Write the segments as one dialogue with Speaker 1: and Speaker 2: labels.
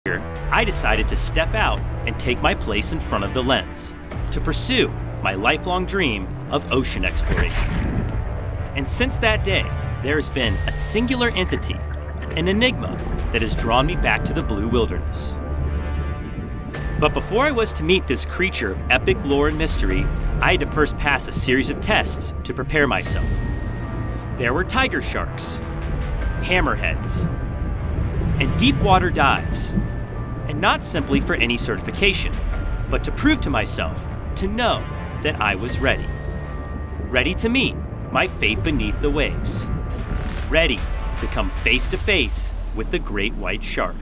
Speaker 1: Here, I decided to step out and take my place in front of the lens to pursue my lifelong dream of ocean exploration. And since that day, there has been a singular entity, an enigma that has drawn me back to the blue wilderness. But before I was to meet this creature of epic lore and mystery, I had to first pass a series of tests to prepare myself. There were tiger sharks, hammerheads, and deep water dives. And not simply for any certification, but to prove to myself, to know that I was ready. Ready to meet my fate beneath the waves. Ready to come face to face with the great white shark.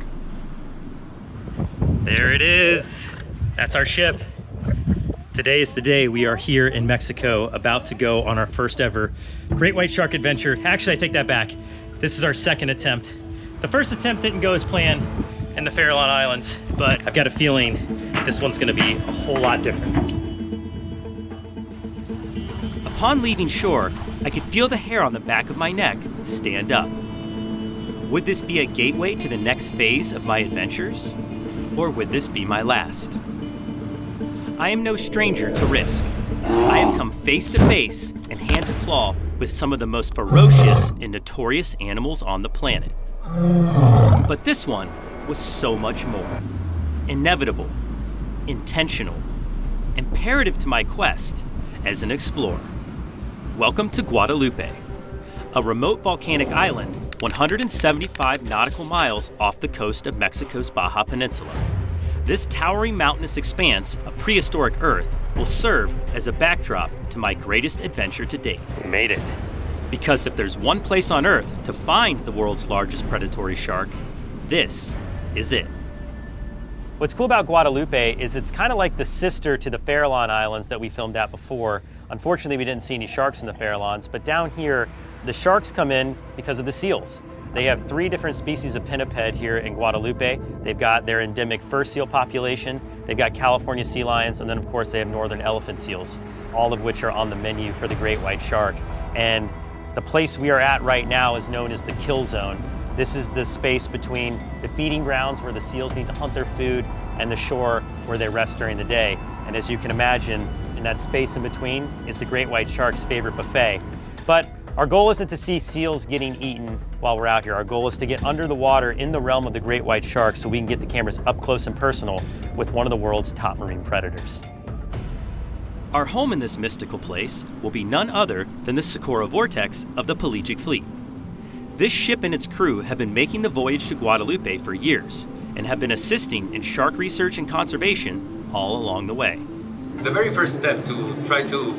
Speaker 1: There it is. That's our ship. Today is the day we are here in Mexico, about to go on our first ever great white shark adventure. Actually, I take that back. This is our second attempt. The first attempt didn't go as planned in the Farallon Islands, but I've got a feeling this one's gonna be a whole lot different. Upon leaving shore, I could feel the hair on the back of my neck stand up. Would this be a gateway to the next phase of my adventures? Or would this be my last? I am no stranger to risk. I have come face to face and hand to claw with some of the most ferocious and notorious animals on the planet. But this one was so much more. Inevitable, intentional, imperative to my quest as an explorer. Welcome to Guadalupe, a remote volcanic island 175 nautical miles off the coast of Mexico's Baja Peninsula. This towering mountainous expanse of prehistoric Earth will serve as a backdrop to my greatest adventure to date. We made it. Because if there's one place on Earth to find the world's largest predatory shark, this is it. What's cool about Guadalupe is it's kind of like the sister to the Farallon Islands that we filmed at before. Unfortunately, we didn't see any sharks in the Farallons, but down here, the sharks come in because of the seals. They have 3 different species of pinniped here in Guadalupe. They've got their endemic fur seal population, they've got California sea lions, and then of course they have northern elephant seals, all of which are on the menu for the great white shark. And the place we are at right now is known as the kill zone. This is the space between the feeding grounds where the seals need to hunt their food and the shore where they rest during the day. And as you can imagine, in that space in between is the great white shark's favorite buffet. But our goal isn't to see seals getting eaten while we're out here. Our goal is to get under the water in the realm of the great white shark so we can get the cameras up close and personal with one of the world's top marine predators. Our home in this mystical place will be none other than the Socorro Vortex of the Pelagic Fleet. This ship and its crew have been making the voyage to Guadalupe for years and have been assisting in shark research and conservation all along the way.
Speaker 2: The very first step to try to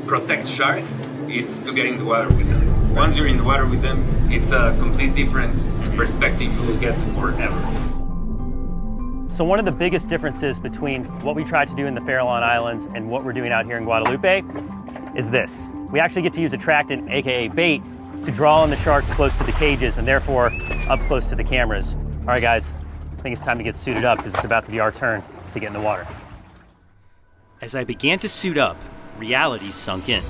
Speaker 2: protect sharks is to get in the water with them. Once you're in the water with them, it's a complete different perspective you will get forever.
Speaker 1: So one of the biggest differences between what we tried to do in the Farallon Islands and what we're doing out here in Guadalupe is this. We actually get to use attractant, aka bait, to draw in the sharks close to the cages and therefore up close to the cameras. All right guys, I think it's time to get suited up because it's about to be our turn to get in the water. As I began to suit up, reality sunk in.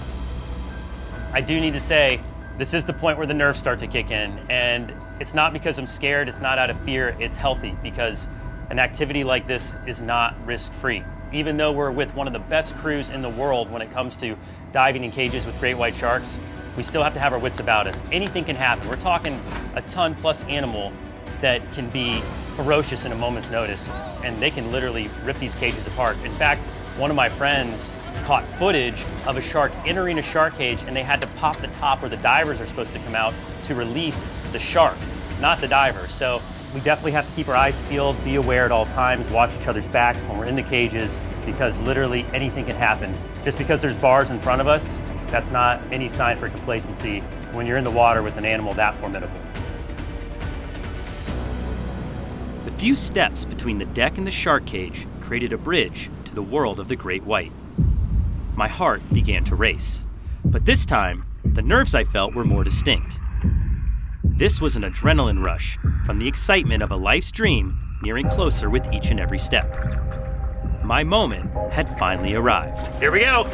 Speaker 1: I do need to say, this is the point where the nerves start to kick in, and it's not because I'm scared, it's not out of fear, it's healthy because an activity like this is not risk-free. Even though we're with one of the best crews in the world when it comes to diving in cages with great white sharks, we still have to have our wits about us. Anything can happen. We're talking a ton-plus animal that can be ferocious in a moment's notice, and they can literally rip these cages apart. In fact, one of my friends caught footage of a shark entering a shark cage, and they had to pop the top where the divers are supposed to come out to release the shark, not the diver. So we definitely have to keep our eyes peeled, be aware at all times, watch each other's backs when we're in the cages, because literally anything can happen. Just because there's bars in front of us, that's not any sign for complacency when you're in the water with an animal that formidable. The few steps between the deck and the shark cage created a bridge to the world of the great white. My heart began to race, but this time, the nerves I felt were more distinct. This was an adrenaline rush from the excitement of a life's dream nearing closer with each and every step. My moment had finally arrived. Here we go!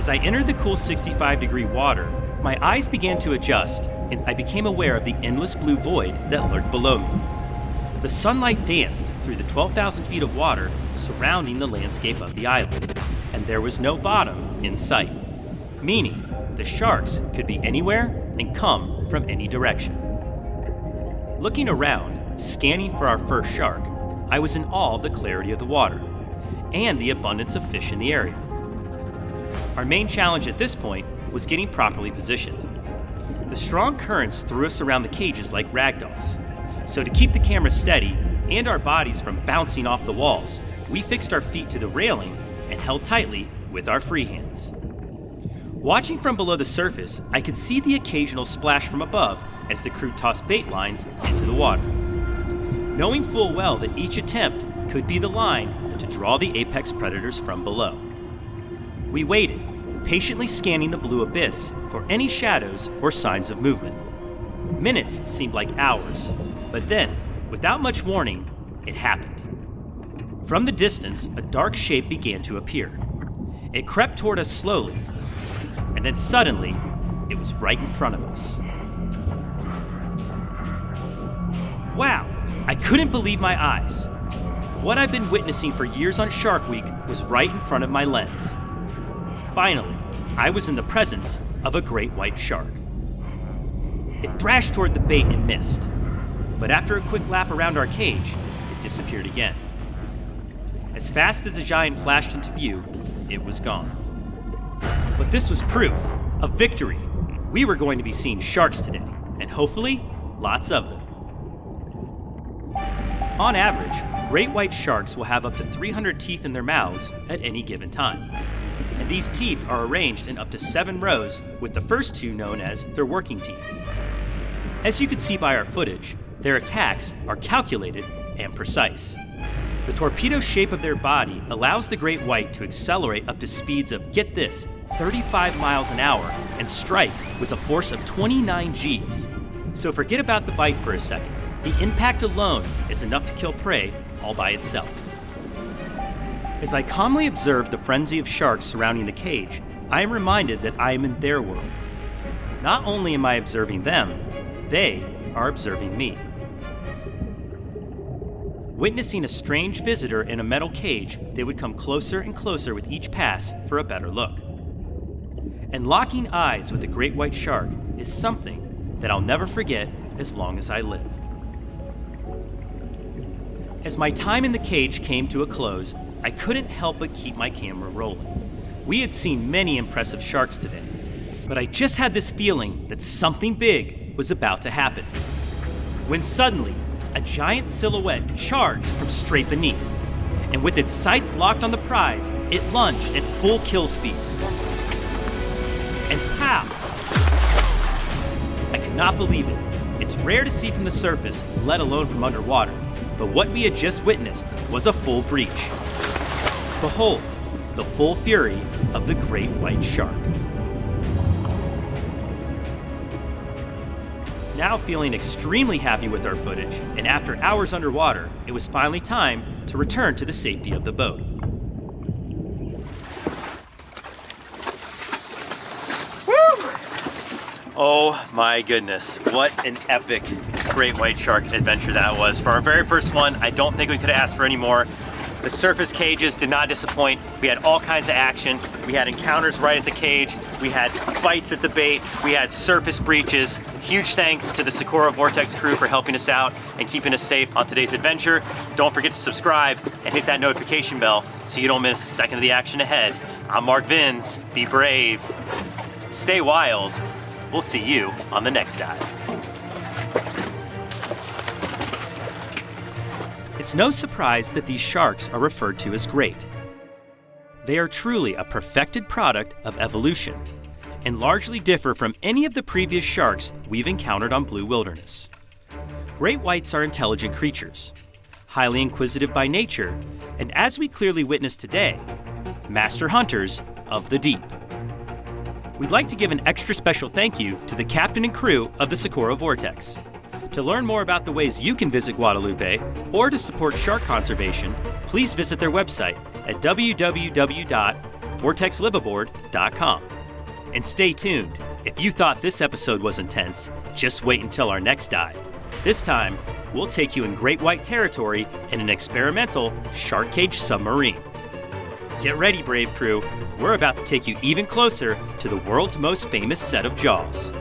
Speaker 1: As I entered the cool 65-degree water, my eyes began to adjust, and I became aware of the endless blue void that lurked below me. The sunlight danced through the 12,000 feet of water surrounding the landscape of the island, and there was no bottom in sight, meaning the sharks could be anywhere and come from any direction. Looking around, scanning for our first shark, I was in awe of the clarity of the water and the abundance of fish in the area. Our main challenge at this point was getting properly positioned. The strong currents threw us around the cages like ragdolls, so to keep the camera steady and our bodies from bouncing off the walls, we fixed our feet to the railing and held tightly with our free hands. Watching from below the surface, I could see the occasional splash from above as the crew tossed bait lines into the water, knowing full well that each attempt could be the line to draw the apex predators from below. We waited, patiently scanning the blue abyss for any shadows or signs of movement. Minutes seemed like hours, but then, without much warning, it happened. From the distance, a dark shape began to appear. It crept toward us slowly, and then suddenly, it was right in front of us. Wow, I couldn't believe my eyes. What I've been witnessing for years on Shark Week was right in front of my lens. Finally, I was in the presence of a great white shark. It thrashed toward the bait and missed, but after a quick lap around our cage, it disappeared again. As fast as the giant flashed into view, it was gone. But this was proof of victory. We were going to be seeing sharks today, and hopefully, lots of them. On average, great white sharks will have up to 300 teeth in their mouths at any given time. And these teeth are arranged in up to 7 rows, with the first 2 known as their working teeth. As you can see by our footage, their attacks are calculated and precise. The torpedo shape of their body allows the great white to accelerate up to speeds of, get this, 35 miles an hour and strike with a force of 29 Gs. So forget about the bite for a second. The impact alone is enough to kill prey all by itself. As I calmly observe the frenzy of sharks surrounding the cage, I am reminded that I am in their world. Not only am I observing them, they are observing me. Witnessing a strange visitor in a metal cage, they would come closer and closer with each pass for a better look. And locking eyes with the great white shark is something that I'll never forget as long as I live. As my time in the cage came to a close, I couldn't help but keep my camera rolling. We had seen many impressive sharks today, but I just had this feeling that something big was about to happen. When suddenly, a giant silhouette charged from straight beneath, and with its sights locked on the prize, it lunged at full kill speed. And pow! I could not believe it. It's rare to see from the surface, let alone from underwater, but what we had just witnessed was a full breach. Behold, the full fury of the great white shark. Now feeling extremely happy with our footage, and after hours underwater, it was finally time to return to the safety of the boat. Oh my goodness, what an epic great white shark adventure that was. For our very first one, I don't think we could have asked for any more. The surface cages did not disappoint. We had all kinds of action. We had encounters right at the cage. We had bites at the bait. We had surface breaches. Huge thanks to the Socorro Vortex crew for helping us out and keeping us safe on today's adventure. Don't forget to subscribe and hit that notification bell so you don't miss a second of the action ahead. I'm Mark Vins. Be brave. Stay wild. We'll see you on the next dive. It's no surprise that these sharks are referred to as great. They are truly a perfected product of evolution and largely differ from any of the previous sharks we've encountered on Blue Wilderness. Great whites are intelligent creatures, highly inquisitive by nature, and as we clearly witnessed today, master hunters of the deep. We'd like to give an extra special thank you to the captain and crew of the Socorro Vortex. To learn more about the ways you can visit Guadalupe or to support shark conservation, please visit their website at www.vortexsq.com. vortexliveaboard.com. And stay tuned. If you thought this episode was intense, just wait until our next dive. This time, we'll take you in great white territory in an experimental shark cage submarine. Get ready, brave crew. We're about to take you even closer to the world's most famous set of jaws.